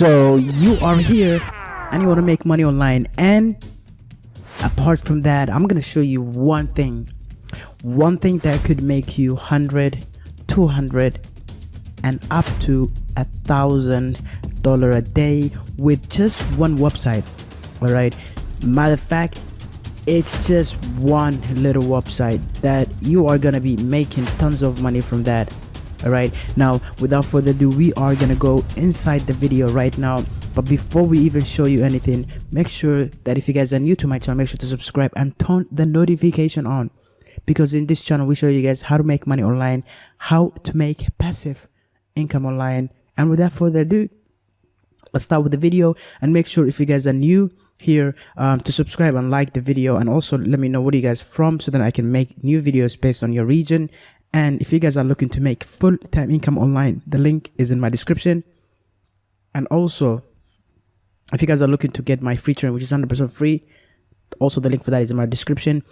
So you are here and you want to make money online, and apart from that, I'm gonna show you one thing that could make you 100, 200 and up to $1,000 a day with just one website. All right, matter of fact, it's just one little website that you are gonna be making tons of money from that. All right, now without further ado, we are gonna go inside the video right now. But before we even show you anything, make sure that if you guys are new to my channel, make sure to subscribe and turn the notification on, because in this channel we show you guys how to make money online, how to make passive income online. And without further ado, let's start with the video. And make sure, if you guys are new here, to subscribe and like the video, and also let me know what you guys from, so that I can make new videos based on your region. And if you guys are looking to make full-time income online, the link is in my description. And also, if you guys are looking to get my free training, which is 100% free, also the link for that is in my description.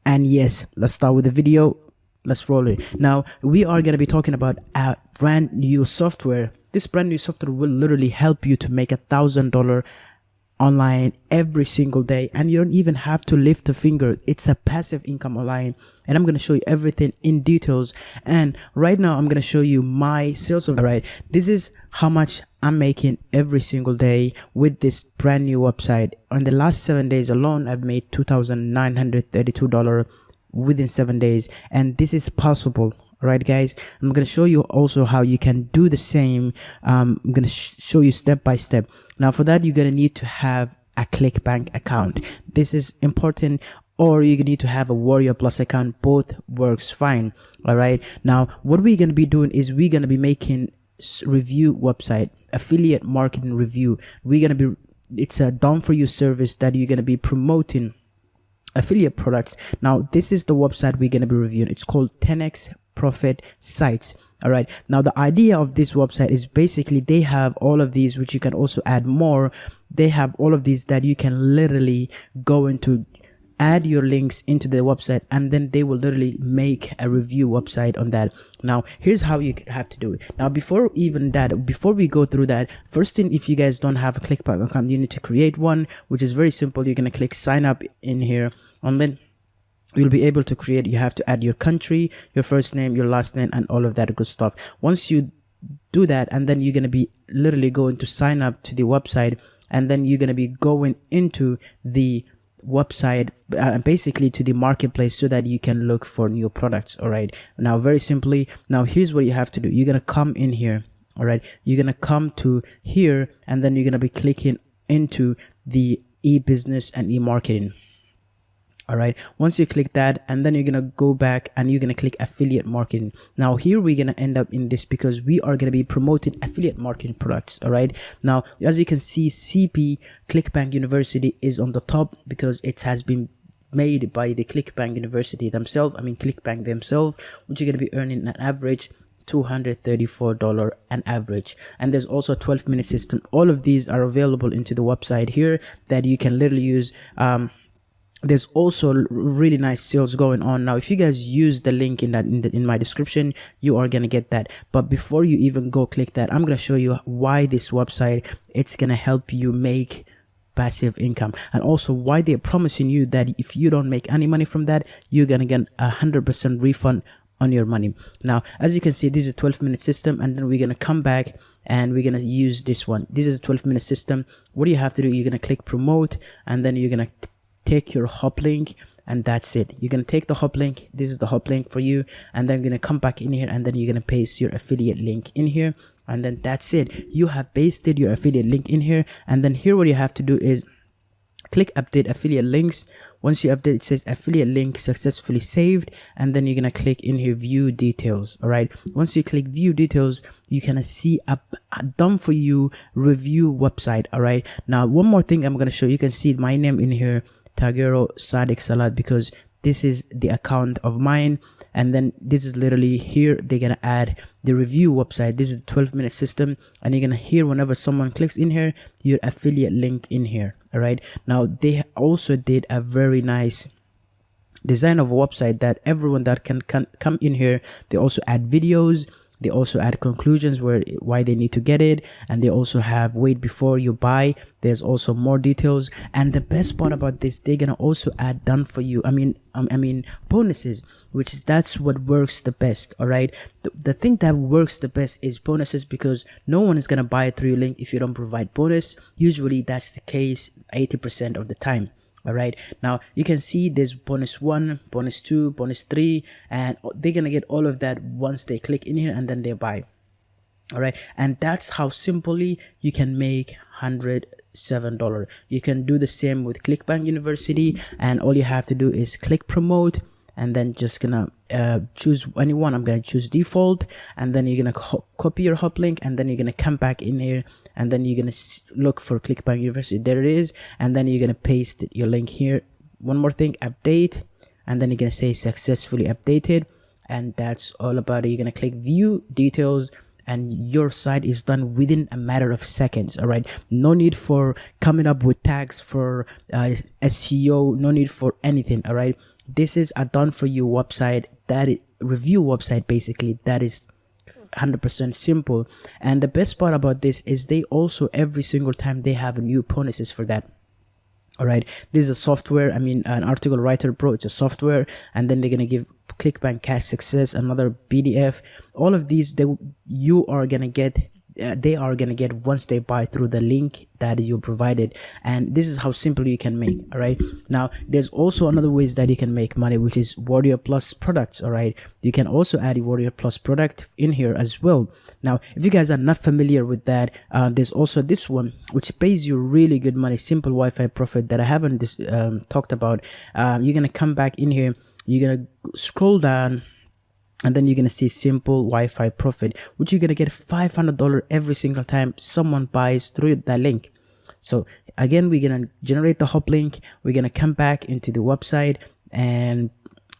And yes, let's start with the video. Let's roll it. Now we are going to be talking about a brand new software. This brand new software will literally help you to make $1,000 online every single day, and you don't even have to lift a finger. It's a passive income online, and I'm going to show you everything in details. And right now I'm going to show you my sales of, all right, this is how much I'm making every single day with this brand new website. On the last 7 days alone, I've made $2,932 within 7 days, and this is possible. All right, guys, I'm going to show you also how you can do the same. I'm going to show you step by step. Now for that, you're going to need to have a ClickBank account. This is important. Or you need to have a Warrior Plus account. Both works fine. All right, now what we're going to be doing is we're going to be making review website, affiliate marketing review. We're going to be, it's a done for you service that you're going to be promoting affiliate products. Now this is the website we're going to be reviewing. It's called 10x Profit Sites. All right, now the idea of this website is basically they have all of these, which you can also add more. They have all of these that you can literally go into, add your links into the website, and then they will literally make a review website on that. Now here's how you have to do it. Now before we go through that, first thing, if you guys don't have a ClickBank account, you need to create one, which is very simple. You're going to click sign up in here, and then you'll be able to create. You have to add your country, your first name, your last name, and all of that good stuff. Once you do that, and then you're going to be literally going to sign up to the website, and then you're going to be going into the website, basically to the marketplace, so that you can look for new products. All right, now very simply, now here's what you have to do. You're going to come in here. All right, you're going to come to here, and then you're going to be clicking into the e-business and e-marketing. All right, once you click that, and then you're going to go back and you're going to click affiliate marketing. Now here we're going to end up in this, because we are going to be promoting affiliate marketing products. All right, now as you can see, CP ClickBank University is on the top, because it has been made by the ClickBank University themselves, ClickBank themselves, which you're going to be earning an average $234 an average. And there's also a 12-minute system. All of these are available into the website here that you can literally use. There's also really nice sales going on. Now if you guys use the link in my description, you are gonna get that. But before you even go click that, I'm gonna show you why this website, it's gonna help you make passive income, and also why they're promising you that if you don't make any money from that, you're gonna get 100% refund on your money. Now as you can see, this is a 12-minute system, and then we're gonna come back and we're gonna use this one. This is a 12-minute system. What do you have to do? You're gonna click promote, and then you're gonna take your hop link, and that's it. You're gonna take the hop link. This is the hop link for you, and then you're gonna come back in here, and then you're gonna paste your affiliate link in here, and then that's it. You have pasted your affiliate link in here, and then here what you have to do is click update affiliate links. Once you update, it says affiliate link successfully saved, and then you're gonna click in here view details. All right, once you click view details, you can see a done for you review website. All right, now one more thing I'm gonna show you. You can see my name in here, Tageero Sadiq Salat, because this is the account of mine. And then this is literally here, they're gonna add the review website. This is a 12-minute system, and you're gonna hear whenever someone clicks in here, your affiliate link in here. All right, now they also did a very nice design of a website that everyone that can come in here, they also add videos, They also add conclusions why they need to get it, and they also have wait before you buy. There's also more details, and the best part about this, they're gonna also add done for you, I mean bonuses, which is that's what works the best. All right, the thing that works the best is bonuses, because no one is gonna buy it through your link if you don't provide bonus. Usually that's the case 80% of the time. All right, now you can see there's bonus 1, bonus 2, bonus 3, and they're gonna get all of that once they click in here and then they buy. All right, and that's how simply you can make $107. You can do the same with ClickBank University, and all you have to do is click promote, and then just gonna choose anyone. I'm gonna choose default, and then you're gonna copy your hop link, and then you're gonna come back in here, and then you're gonna look for ClickBank University. There it is, and then you're gonna paste your link here. One more thing, update, and then you're gonna say successfully updated, and that's all about it. You're gonna click view details, and your site is done within a matter of seconds. All right, no need for coming up with tags for SEO, no need for anything. All right, this is a done for you website, that is review website basically, that is 100% simple. And the best part about this is they also every single time they have new bonuses for that. All right, this is a software, an article writer pro, it's a software, and then they're gonna give ClickBank Cash Success another PDF. All of these they are gonna get once they buy through the link that you provided. And this is how simple you can make. All right, now there's also another ways that you can make money, which is Warrior Plus products. All right, you can also add a Warrior Plus product in here as well. Now if you guys are not familiar with that, there's also this one which pays you really good money, Simple Wi-Fi Profit, that I haven't talked about. You're gonna come back in here, you're gonna scroll down, and then you're gonna see Simple Wi-Fi Profit, which you're gonna get $500 every single time someone buys through that link. So again, we're gonna generate the hop link, we're gonna come back into the website, and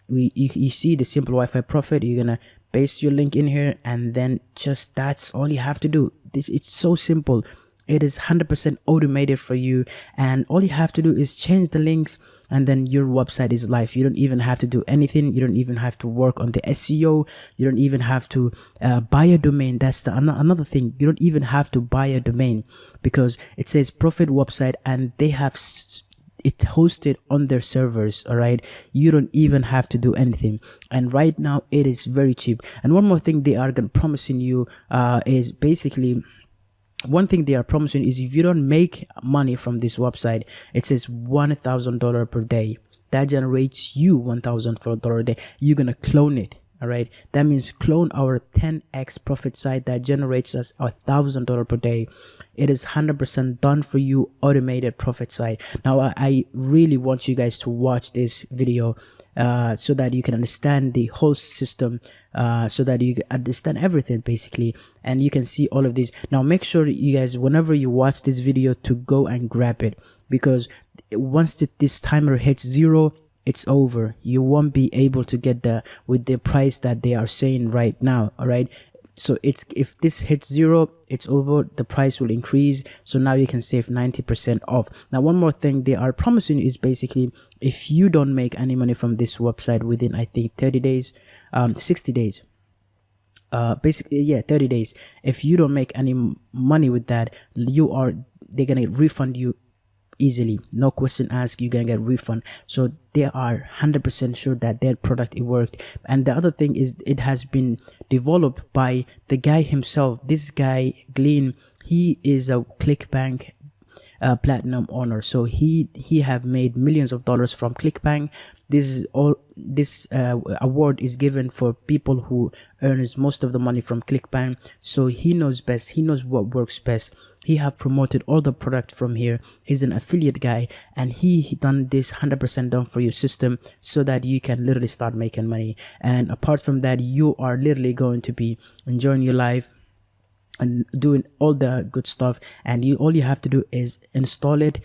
you see the Simple Wi-Fi Profit. You're gonna paste your link in here, and then just that's all you have to do. It's so simple. It is 100% automated for you, and all you have to do is change the links, and then your website is live. You don't even have to do anything. You don't even have to work on the SEO. You don't even have to buy a domain. That's another thing. You don't even have to buy a domain, because it says Profit website, and they have it hosted on their servers. All right, you don't even have to do anything, and right now it is very cheap. And one more thing they are promising you is basically, one thing they are promising is if you don't make money from this website, it says $1,000 per day. That generates you $1,000 a day. You're gonna clone it. All right, that means clone our 10x profit site that generates us $1,000 per day. It is 100% done for you, automated profit site. Now I really want you guys to watch this video so that you can understand the whole system, so that you understand everything basically, and you can see all of these. Now make sure you guys, whenever you watch this video, to go and grab it, because once this timer hits 0, it's over. You won't be able to get with the price that they are saying right now. All right, so if this hits 0, it's over. The price will increase, so now you can save 90% off. Now one more thing they are promising is basically, if you don't make any money from this website within, I think 30 days, 60 days, basically, yeah, 30 days, if you don't make any money with that, they're gonna refund you easily, no question asked. You're gonna get refund. So they are 100% sure that their product, it worked. And the other thing is, it has been developed by the guy himself. This guy Glenn, he is a ClickBank platinum owner, so he have made millions of dollars from ClickBank. This award is given for people who earns most of the money from ClickBank. So he knows best, he knows what works best. He have promoted all the product from here. He's an affiliate guy, and he done this 100% done for your system, so that you can literally start making money. And apart from that, you are literally going to be enjoying your life and doing all the good stuff. And all you have to do is install it,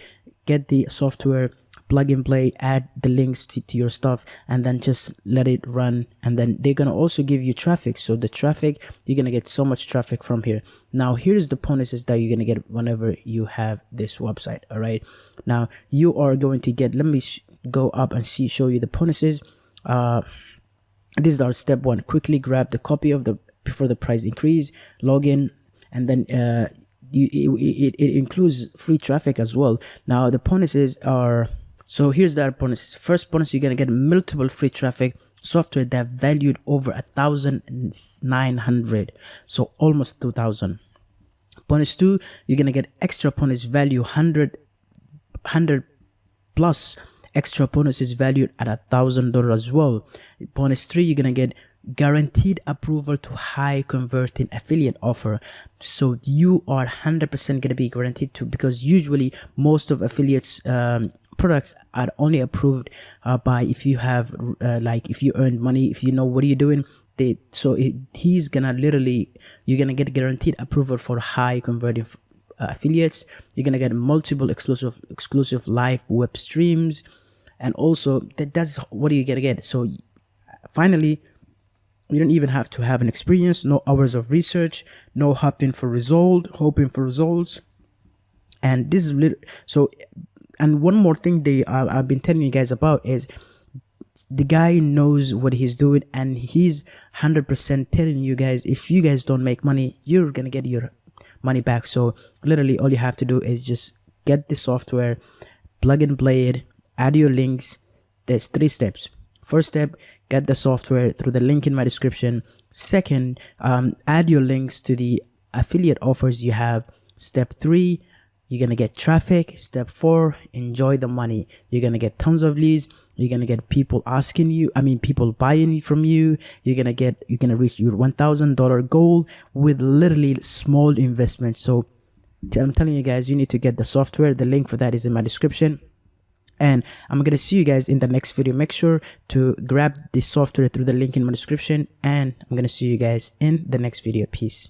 get the software, plug and play, add the links to your stuff, and then just let it run. And then they're gonna also give you traffic. So the traffic, you're gonna get so much traffic from here. Now here's the bonuses that you're gonna get whenever you have this website. All right, now you are going to get, let me go up and show you the bonuses. This is our step 1. Quickly grab the copy of the before the price increase, login, and then it includes free traffic as well. Now the bonuses are, so here's the bonuses. First bonus, you're gonna get multiple free traffic software that valued over 1,900, so almost 2,000. Bonus 2, you're gonna get extra bonus value 100 plus extra bonuses valued at $1,000 as well. Bonus 3, you're gonna get guaranteed approval to high converting affiliate offer. So you are 100% gonna be guaranteed to, because usually most of affiliates products are only approved by if you have like if you earn money, if you know what are you doing. He's gonna literally, you're gonna get guaranteed approval for high converting affiliates. You're gonna get multiple exclusive live web streams, and also that's what you're gonna get. So finally, you don't even have to have an experience, no hours of research, no hoping for results. And this is so. And one more thing I've been telling you guys about is the guy knows what he's doing, and he's 100% telling you guys, if you guys don't make money, you're gonna get your money back. So literally all you have to do is just get the software, plug and play it, add your links. There's 3 steps. First step, get the software through the link in my description. Second, add your links to the affiliate offers you have. Step 3, you're gonna get traffic. Step 4, enjoy the money. You're gonna get tons of leads. You're gonna get people people buying from you. You're gonna reach your $1,000 goal with literally small investment. So I'm telling you guys, you need to get the software. The link for that is in my description. And I'm gonna see you guys in the next video. Make sure to grab the software through the link in my description, and I'm gonna see you guys in the next video. Peace.